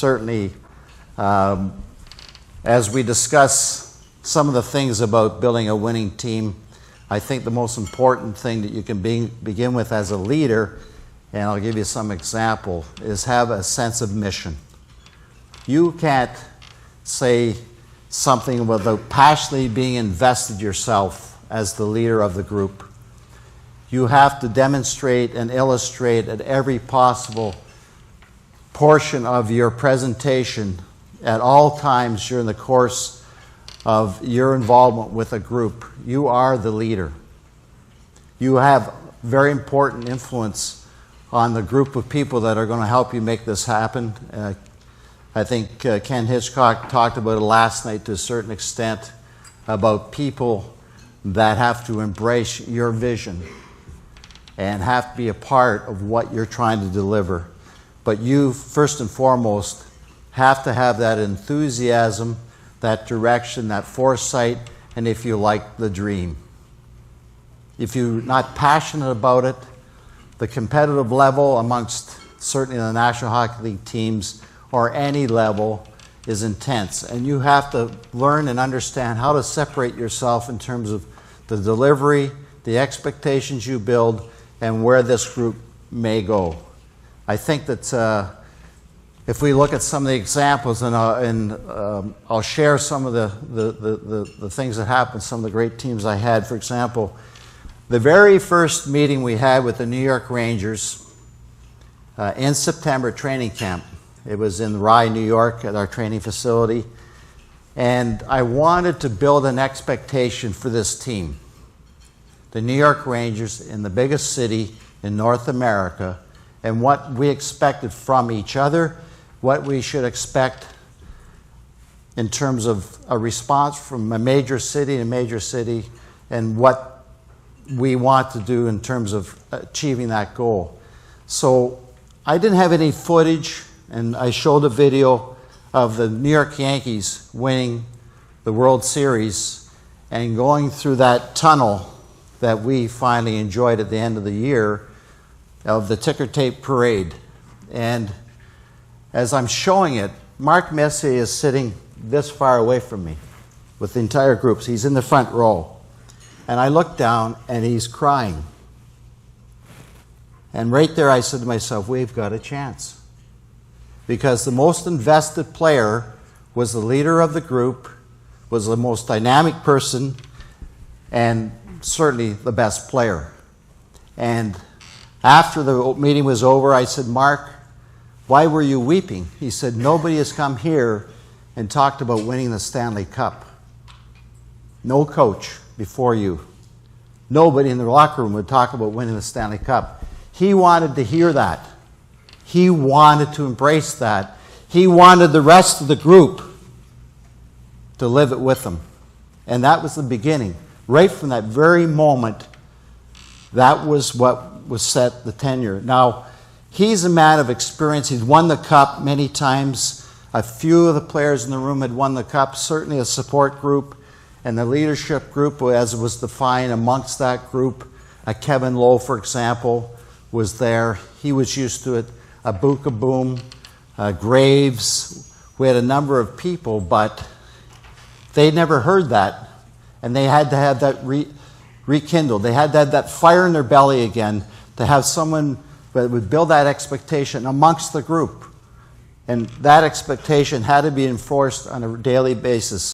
certainly, as we discuss some of the things about building a winning team, I think the most important thing that you can begin with as a leader, and I'll give you some example, is have a sense of mission. You can't say something without passionately being invested yourself as the leader of the group. You have to demonstrate and illustrate at every possible portion of your presentation at all times during the course of your involvement with a group. You are the leader. You have very important influence on the group of people that are going to help you make this happen. I think Ken Hitchcock talked about it last night to a certain extent, about people that have to embrace your vision and have to be a part of what you're trying to deliver. But you, first and foremost, have to have that enthusiasm, that direction, that foresight, and if you like, the dream. If you're not passionate about it, the competitive level amongst certainly the National Hockey League teams or any level is intense. And you have to learn and understand how to separate yourself in terms of the delivery, the expectations you build, and where this group may go. I think that if we look at some of the examples, and I'll share some of the things that happened, some of the great teams I had. For example, the very first meeting we had with the New York Rangers in September training camp. It was in Rye, New York at our training facility. And I wanted to build an expectation for this team. The New York Rangers in the biggest city in North America, and what we expected from each other, what we should expect in terms of a response from a major city to major city, and what we want to do in terms of achieving that goal. So I didn't have any footage, and I showed a video of the New York Yankees winning the World Series and going through that tunnel that we finally enjoyed at the end of the year of the ticker tape parade. And as I'm showing it, Mark Messier is sitting this far away from me with the entire group. He's in the front row. And I look down and he's crying. And right there I said to myself, we've got a chance. Because the most invested player was the leader of the group, was the most dynamic person, and certainly the best player. And after the meeting was over, I said, Mark, why were you weeping? He said, nobody has come here and talked about winning the Stanley Cup. No coach before you. Nobody in the locker room would talk about winning the Stanley Cup. He wanted to hear that. He wanted to embrace that. He wanted the rest of the group to live it with him. And that was the beginning. Right from that very moment, that was what was set the tenure. Now, he's a man of experience. He's won the Cup many times. A few of the players in the room had won the Cup, certainly a support group. And the leadership group, as it was defined amongst that group, Kevin Lowe, for example, was there. He was used to it. Abuka Boom, Graves. We had a number of people, but they never heard that. And they had to have that rekindled. They had to have that fire in their belly again to have someone that would build that expectation amongst the group. And that expectation had to be enforced on a daily basis.